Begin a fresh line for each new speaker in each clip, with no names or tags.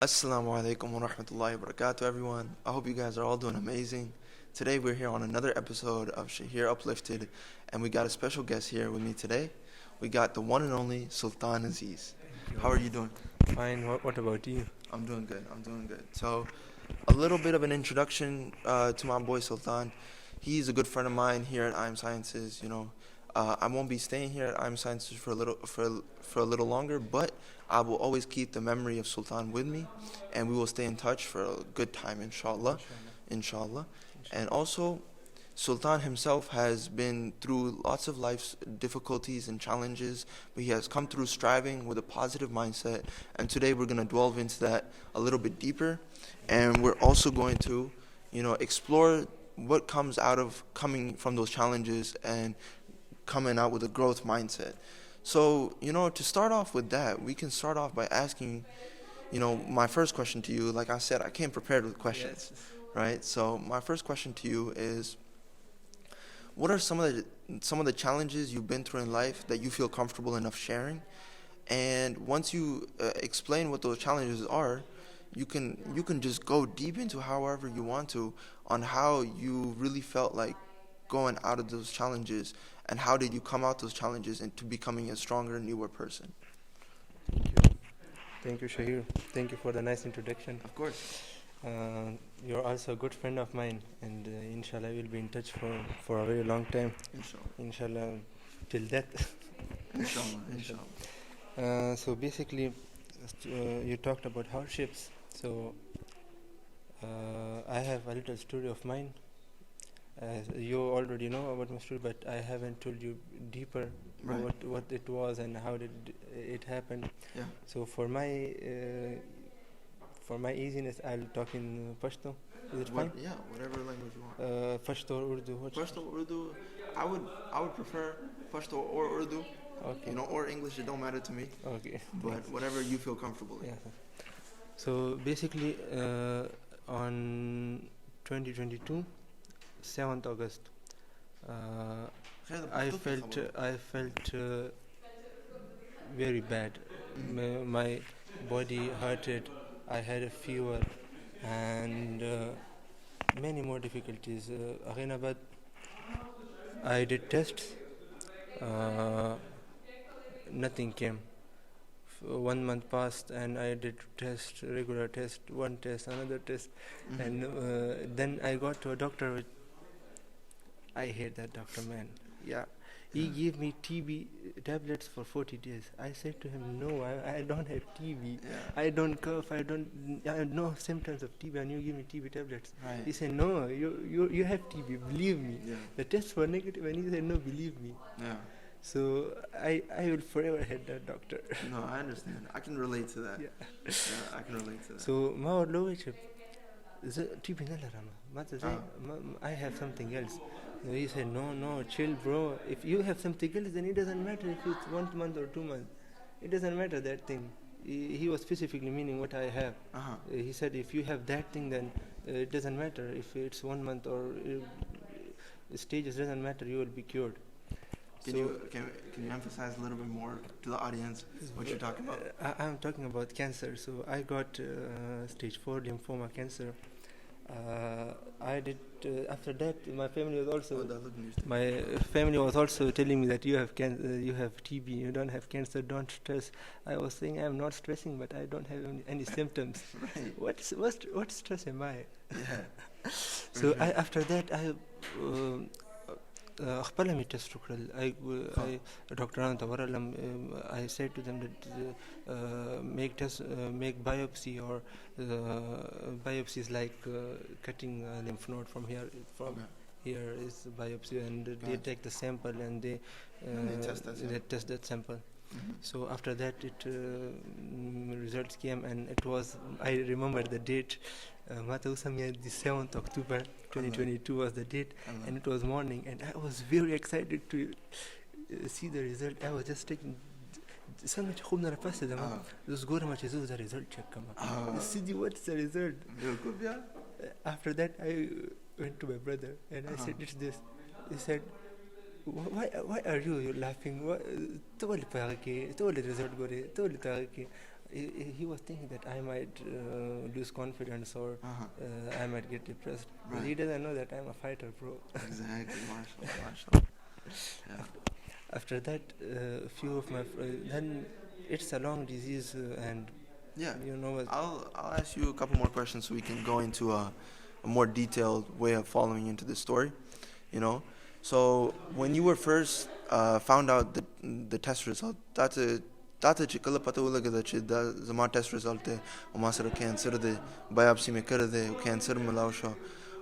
Assalamu alaikum wa rahmatullahi wa barakatuh, everyone. I hope you guys are all doing amazing. Today, we're here on another episode of Shaheer Uplifted, and we got a special guest here with me today. We got the one and only Sultan Aziz.
Thank
How
you.
are you doing?
Fine. What about you?
I'm doing good. I'm doing good. So, a little bit of an introduction to my boy Sultan. He's a good friend of mine here at IM Sciences. I won't be staying here at IM Sciences for a little longer, but I will always keep the memory of Sultan with me, and we will stay in touch for a good time, inshallah, inshallah. And also, Sultan himself has been through lots of life's difficulties and challenges, but he has come through striving with a positive mindset. And today we're going to delve into that a little bit deeper. And we're also going to, explore what comes out of coming from those challenges and coming out with a growth mindset. So, to start off with that, we can start off by asking, my first question to you. Like I said, I came prepared with questions,
Yes.
right? So, my first question to you is, what are some of the challenges you've been through in life that you feel comfortable enough sharing? And once you explain what those challenges are, you can just go deep into however you want to on how you really felt like going out of those challenges and how did you come out those challenges into becoming a stronger, newer person.
Thank you. Thank you, Shaheer. Thank you for the nice introduction.
Of course.
Uh, you're also a good friend of mine, and inshallah, we'll be in touch for a very long time.
Inshallah.
Inshallah, till death.
Inshallah. Inshallah.
So basically, you talked about hardships. So I have a little story of mine. You already know about my story, but I haven't told you deeper
Right.
what it was and how did it happen.
Yeah.
So for my easiness, I'll talk in Pashto. Is it fine?
Yeah, whatever language you want.
Pashto or Urdu?
Pashto, Urdu. I would prefer Pashto or Urdu.
Okay.
Or English. It don't matter to me.
Okay.
But whatever you feel comfortable in.
Yeah. So basically, on 2022, 7th August, I felt very bad. My body hurted. I had a fever and many more difficulties. But I did tests. Uh, Nothing came. 1 month passed and I did regular test, one test, another test, and then I got to a doctor. I hate that doctor, man. Yeah, he gave me TB tablets for 40 days. I said to him, no, I don't have TB.
Yeah.
I don't cough. I have no symptoms of TB, and you give me TB tablets.
Right.
He said, no, you have TB. Believe me.
Yeah.
The tests were negative, and he said, no, believe me.
Yeah.
So I will forever hate that doctor.
No, I understand. I can relate to that.
Yeah.
Yeah, I can relate to that.
So ما لوش TB نلا رما ما تزاي I have something else. So he said, no, chill, bro. If you have something else, then it doesn't matter if it's 1 month or 2 months. It doesn't matter that thing. He was specifically meaning what I have. He said, if you have that thing, then it doesn't matter if it's 1 month or stages. Doesn't matter. You will be cured.
Can you emphasize a little bit more to the audience what you're talking about?
I'm talking about cancer. So I got stage 4 lymphoma cancer. I did. After that, my family was also telling me that you have you have TB, you don't have cancer, don't stress. I was saying I'm not stressing, but I don't have any symptoms.
Right.
What stress am I?
Yeah.
So after that I أخبرهم التستركل I Dr. I said to them that make biopsy, or biopsy is like cutting a lymph node from here. Here is biopsy, and they take the sample and they test that sample.
Mm-hmm.
So after that, results came, and it was, I remember the date. The 7th October 2022 was the date, and it was morning, and I was very excited to see the result. I was just taking سنة خوبنا رفاسة دما زغورة ما تزوج the result check كما سيدي what's the result. After that I went to my brother and I said, it's this. He said, why are you laughing? تولي result gore تولي تاغي he was thinking that I might lose confidence or I might get depressed. But he
Right.
doesn't know that I'm a fighter, bro.
Exactly. Mashallah. Mashallah. Yeah.
After that, few of my then it's a long disease and
Yeah.
you know what?
I'll ask you a couple more questions so we can go into a more detailed way of following into the story. You know, so when you were first found out the test result, that's a chikala pata ula gada chi da zama test result e o masara cancer de biopsy me kar de cancer milaw sho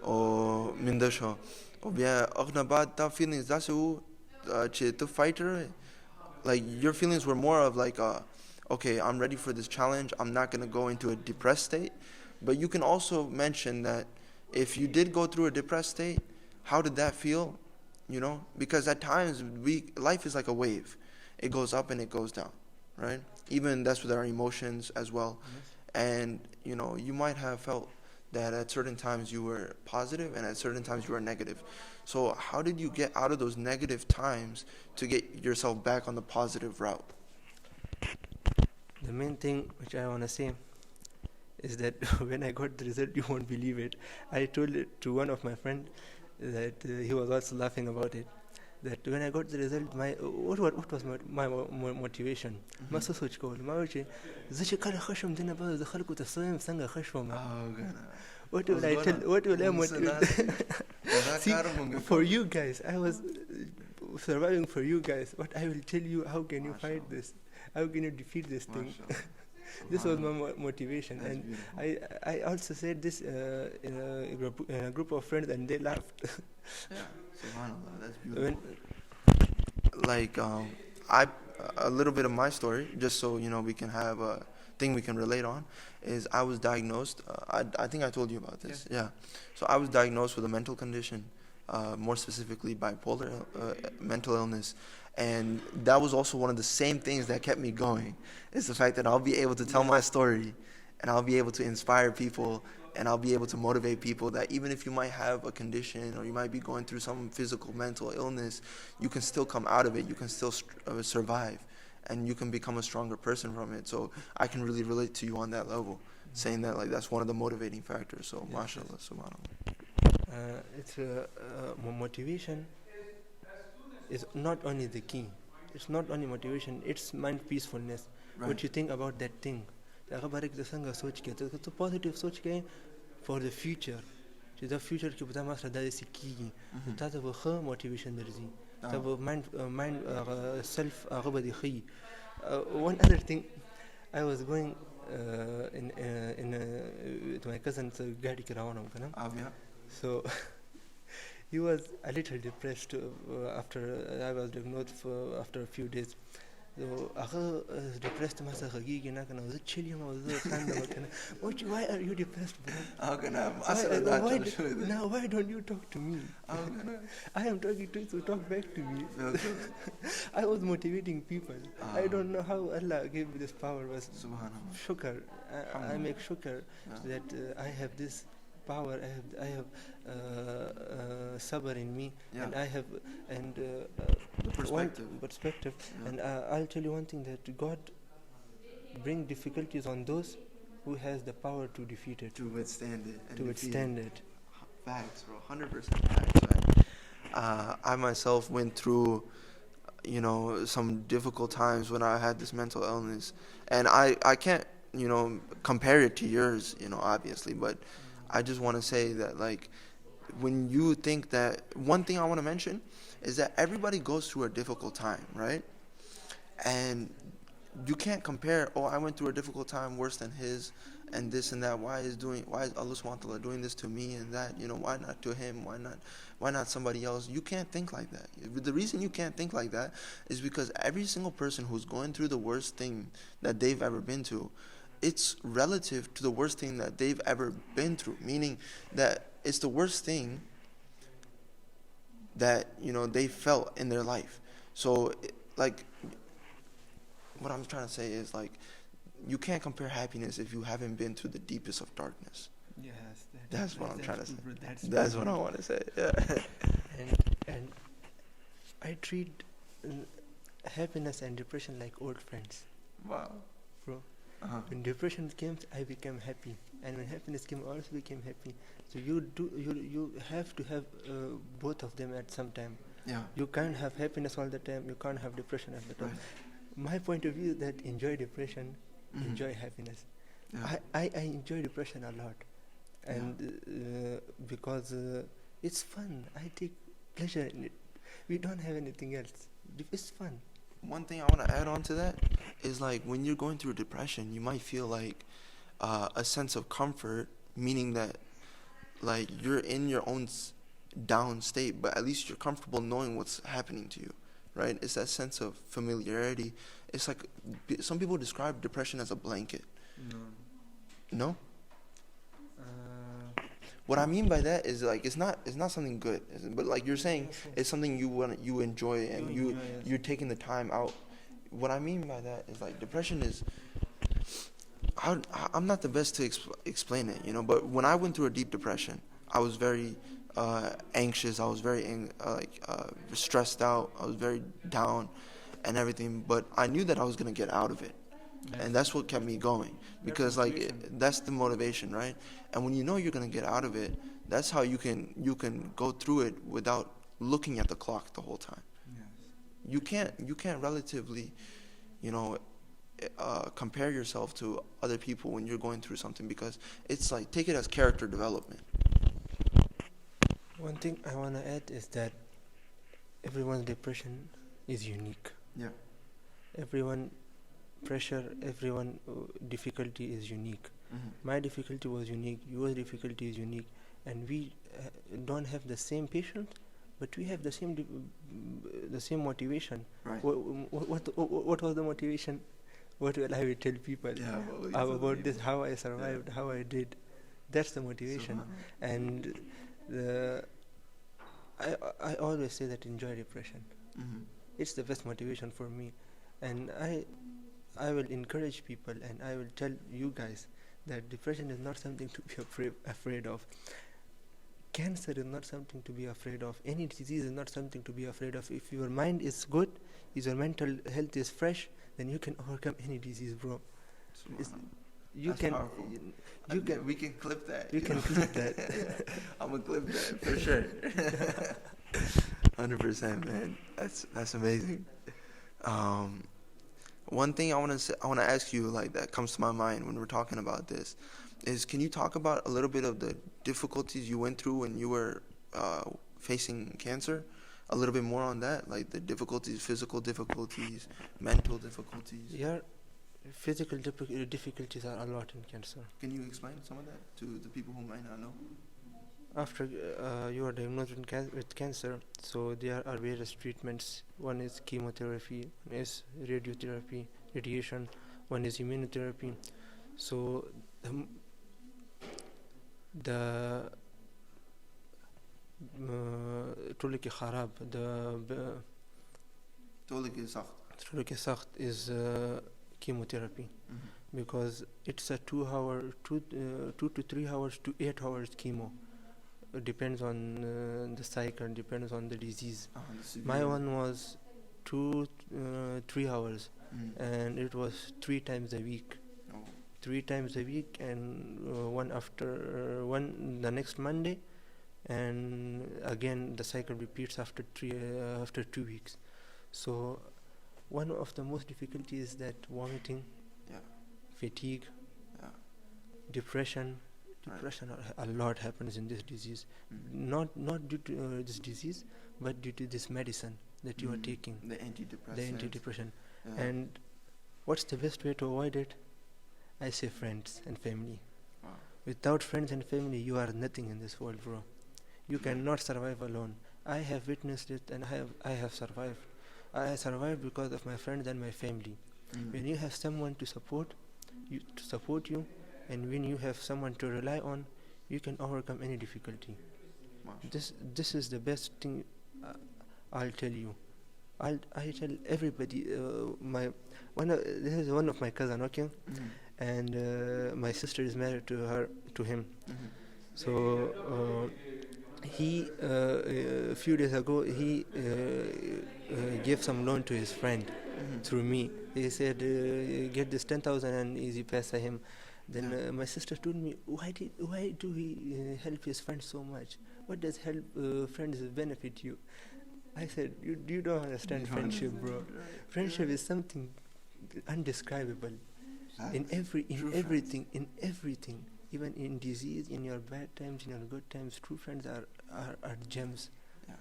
o minda sho o bia agna bad ta feelings that's who chi the fighter like your feelings were more of like okay, I'm ready for this challenge, I'm not going to go into a depressed state. But you can also mention that if you did go through a depressed state, how did that feel? You know, because at times life is like a wave, it goes up and it goes down, right? Even that's with our emotions as well. And you know, you might have felt that at certain times you were positive and at certain times you were negative. So how did you get out of those negative times to get yourself back on the positive route?
The main thing which I want to say is that when I got the result, you won't believe it. I told it to one of my friends that he was also laughing about it. That when I got the result, what was my motivation? ما سوسوش كول ما وجه زي كله خشم دينا بس دخلكوا تصميم سنجا خشم. What will I tell? What will I motivate? See, for you guys, I was surviving for you guys. What I will tell you, how can you fight this? How can you defeat this thing? This was my motivation.
That's
And
beautiful.
I also said this in a group of friends, and they laughed.
Yeah, subhanallah, that's beautiful.
When
Like, I a little bit of my story, just so you know, we can have a thing we can relate on. Is I was diagnosed. I think I told you about this. Yeah. So I was diagnosed with a mental condition, more specifically bipolar mental illness, and that was also one of the same things that kept me going. Is the fact that I'll be able to tell my story, and I'll be able to inspire people, and I'll be able to motivate people that even if you might have a condition or you might be going through some physical mental illness, you can still come out of it. You can still survive, and you can become a stronger person from it. So I can really relate to you on that level, saying that like that's one of the motivating factors. So mashallah, subhanallah.
it's motivation is not only the key. It's not only motivation. It's mind peacefulness.
Right.
What you think about that thing. तो positive सोच के for the future. چې دا future کې به دا مسله داسې کېږي نو تا ته به ښه motivation درځي ته به mind self هغه به دې ښیي. One other thing, I was going with my cousin ګاډي کې روان وم که نه. So he was a little depressed after I was diagnosed after a few days. So هغه depressed ما څه غږیږي نه که نه زه chill یم او زه خاندم که نه. Why are you depressed, bro? Why don't you talk to me? I am talking to you, so talk back to me. I was motivating people. I don't know how Allah gave me this power, but shukr. I make shukr that I have this power. I have sabr in me, and I have perspective. And I'll tell you one thing, that God bring difficulties on those who has the power to defeat it,
To withstand it. And
to withstand it.
Facts, bro. 100% facts. I myself went through, you know, some difficult times when I had this mental illness, and I can't, you know, compare it to yours, you know, obviously, but I just want to say that, like, when you think that, one thing I want to mention is that everybody goes through a difficult time, right? And you can't compare, oh, I went through a difficult time worse than his, and this and that. Why is Allah subhanahu wa ta'ala doing this to me and that? You know, why not to him? Why not somebody else? You can't think like that. The reason you can't think like that is because every single person who's going through the worst thing that they've ever been to, it's relative to the worst thing that they've ever been through, meaning that it's the worst thing that, you know, they felt in their life. So, like, what I'm trying to say is, like, you can't compare happiness if you haven't been to the deepest of darkness.
Yes,
that's what I'm trying to say.
That's
what I want to say. Yeah.
And I treat happiness and depression like old friends.
Wow.
Bro,
Uh-huh.
When depression came, I became happy, and when happiness came, I also became happy. So you have to have both of them at some time.
Yeah.
You can't have happiness all the time. You can't have depression all the time.
Right.
My point of view is that enjoy depression,
Mhm.
enjoy happiness.
Yeah.
I enjoy depression a lot, and because it's fun. I take pleasure in it. We don't have anything else. It's fun.
One thing I want to add on to that is like when you're going through depression, you might feel like a sense of comfort, meaning that like you're in your own down state, but at least you're comfortable knowing what's happening to you, right? It's that sense of familiarity. It's like some people describe depression as a blanket.
No.
No?
Uh,
What I mean by that is like it's not something good, but like you're saying it's something you enjoy and you're taking the time out. What I mean by that is like depression is I'm not the best to explain it, but when I went through a deep depression, I was very anxious, I was very stressed out, I was very down and everything, but I knew that I was going to get out of it. And that's what kept me going, because like that's the motivation, right? And when you know you're gonna get out of it, that's how you can go through it without looking at the clock the whole time.
Yes.
You can't relatively, compare yourself to other people when you're going through something, because it's like take it as character development.
One thing I want to add is that everyone's depression is unique.
Yeah.
Everyone everyone difficulty is unique.
Mm-hmm.
My difficulty was unique, your difficulty is unique, and we don't have the same patience, but we have the same motivation.
Right.
What was the motivation? What will I tell people about this? How I survived, how I did. That's the motivation. And I always say that enjoy depression.
Mm-hmm.
It's the best motivation for me, and I will encourage people, and I will tell you guys that depression is not something to be afraid of. Cancer is not something to be afraid of. Any disease is not something to be afraid of. If your mind is good, if your mental health is fresh, then you can overcome any disease, bro. You
That's
can.
powerful.
You can.
We can clip that.
You can clip that.
I'm gonna clip that for sure. 100%, man. That's amazing. One thing I want to ask you, like, that comes to my mind when we're talking about this is, can you talk about a little bit of the difficulties you went through when you were facing cancer? A little bit more on that, like the difficulties, physical difficulties, mental difficulties.
Yeah, physical difficulties are a lot in cancer.
Can you explain some of that to the people who might not know?
After you are diagnosed with cancer, so there are various treatments. One is chemotherapy, one is radiation, one is immunotherapy. So the طول के خراب طول के सख्त is chemotherapy. Mm-hmm. Because it's a 2 to 3 hours to 8 hours chemo. It depends on the cycle, depends on the disease. My one was 3 hours, and it was 3 times a week. 3 times a week, and one after one the next Monday, and again the cycle repeats after 2 weeks. So one of the most difficulties is that vomiting, fatigue, depression. A lot happens in this disease. Not due to this disease, but due to this medicine that you are taking,
the antidepressant.
And what's the best way to avoid it? I say friends and family.
Wow.
Without friends and family, you are nothing in this world, bro. You cannot survive alone. I have witnessed it, and I have survived. I survived because of my friends and my family. When you have someone to support you, and when you have someone to rely on, you can overcome any difficulty.
Wow.
This is the best thing I'll tell you. I tell everybody. This is one of my cousin, okay, and my sister is married to him. So he a few days ago he gave some loan to his friend. through me. He said, get this 10,000 and easy pass him. Then
Yeah.
my sister told me, why do we help his friends so much? What does help friends benefit you? I said, you don't understand
You don't
friendship,
understand,
bro.
right.
Friendship is something undescribable. In
True
everything, even in disease, in your bad times, in your good times, true friends are gems.
Yeah,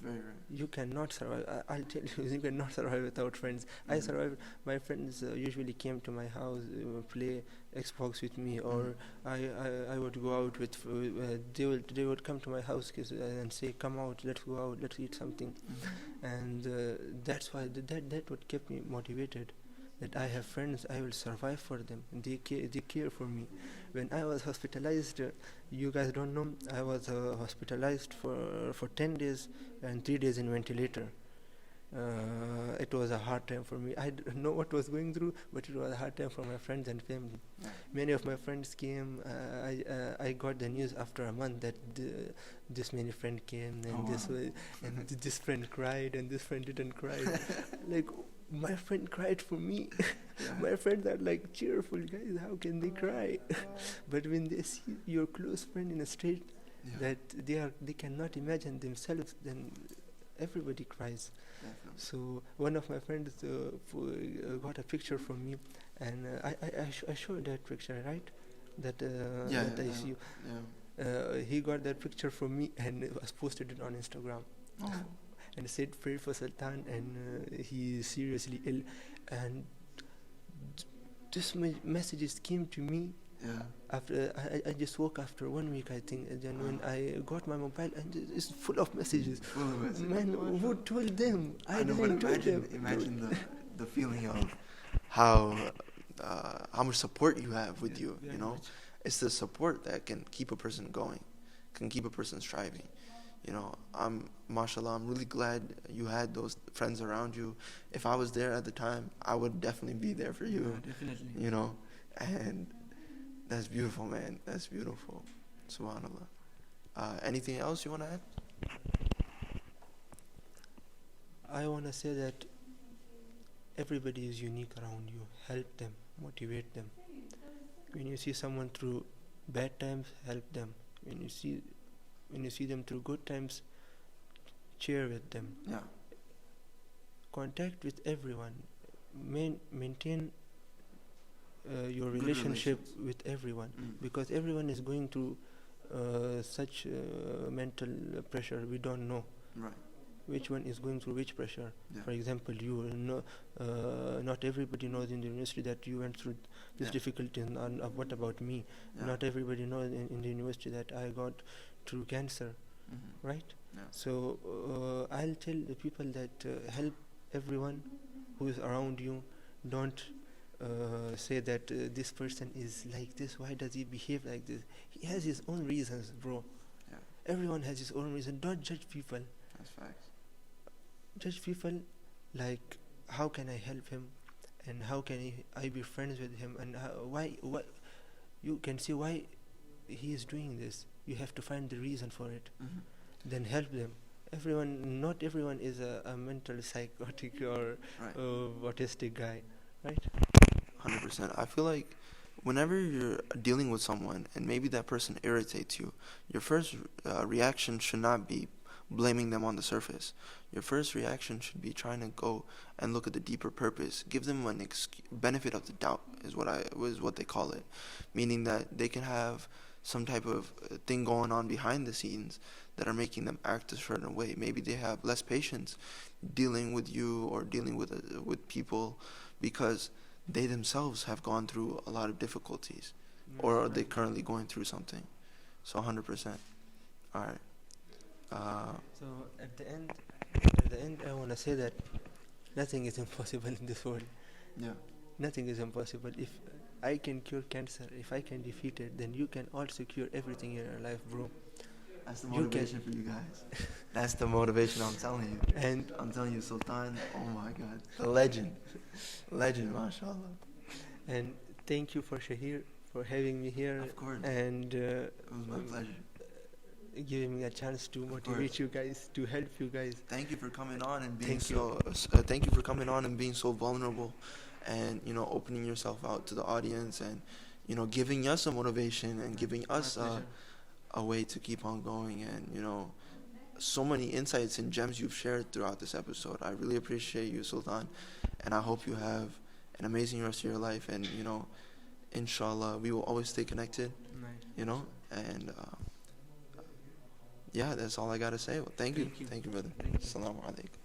very rare.
You cannot survive. I'll tell you, you cannot survive without friends. I survived. My friends usually came to my house, play Xbox with me, or I would go out with. They would come to my house and say, "Come out, let's go out, let's eat something," and that's why that what kept me motivated. That I have friends, I will survive for them. They care for me. When I was hospitalized, you guys don't know, I was hospitalized for 10 days and 3 days in ventilator. It was a hard time for me. I don't know what was going through, but it was a hard time for my friends and family.
Yeah.
Many of my friends came. I got the news after a month that this many friend came, and this friend cried, and this friend didn't cry. Like, my friend cried for me. My friends are like cheerful guys. How can they cry? But when they see your close friend in a state that they cannot imagine themselves, then everybody cries.
Definitely.
So one of my friends got a picture from me, and I showed that picture, right? That I see.
Yeah.
He got that picture from me and was posted it on Instagram.
Oh.
And said, pray for Sultan, and he is seriously ill. And this messages came to me after I just woke after 1 week, I think. And then when I got my mobile, and it's full of messages. Man, who told them? I
know,
didn't
but
tell them.
imagine the feeling of how much support you have with you. You know, it's the support that can keep a person going, can keep a person striving. You know, mashallah, I'm really glad you had those friends around you. If I was there at the time, I would definitely be there for you.
Yeah, definitely.
You know, and that's beautiful, man. That's beautiful. SubhanAllah. Anything else you want to add?
I want to say that everybody is unique around you. Help them, motivate them. When you see someone through bad times, help them. When you see them through good times, cheer with them.
Yeah.
Contact with everyone. Maintain your
Good
relationship
relations.
with everyone, because everyone is going through such mental pressure. We don't know
Right.
which one is going through which pressure.
Yeah.
For example, you know, not everybody knows in the university that you went through this difficulty, and what about me?
Yeah.
Not everybody knows in the university that I got through cancer, right?
Yeah.
So I'll tell the people that help everyone who is around you. Don't say that this person is like this. Why does he behave like this? He has his own reasons, bro.
Yeah.
Everyone has his own reason. Don't judge people.
That's facts.
Judge people like, how can I help him, and how can I be friends with him, and why you can see why he is doing this. You have to find the reason for it. Then help them. Not everyone is a mental psychotic or autistic guy, right?
100%. I feel like whenever you're dealing with someone and maybe that person irritates you, your first reaction should not be blaming them on the surface. Your first reaction should be trying to go and look at the deeper purpose. Give them an benefit of the doubt is what they call it, meaning that they can have some type of thing going on behind the scenes that are making them act a certain way. Maybe they have less patience dealing with you or dealing with people because they themselves have gone through a lot of difficulties, or are they currently going through something. So 100%. All right.
So at the end, I want to say that nothing is impossible in this world.
Yeah.
Nothing is impossible. If I can cure cancer, if I can defeat it, then you can also cure everything in your life, bro.
That's the motivation for you guys. That's the motivation, I'm telling you.
And
I'm telling you, Sultan, oh my God, a legend, mashallah.
And thank you for Shaheer for having me here.
Of course.
And
It was my pleasure.
giving me a chance to motivate you guys, to help you guys.
Thank you for coming on and being
Thank you.
thank you for coming on and being so vulnerable, and opening yourself out to the audience, and giving us a motivation and giving us a way to keep on going, and so many insights and gems you've shared throughout this episode. I really appreciate you, Sultan, and I hope you have an amazing rest of your life, and inshallah we will always stay connected.
Nice.
And yeah, that's all I gotta say. Well, thank you, brother.
Thank you.
Assalamu alaikum.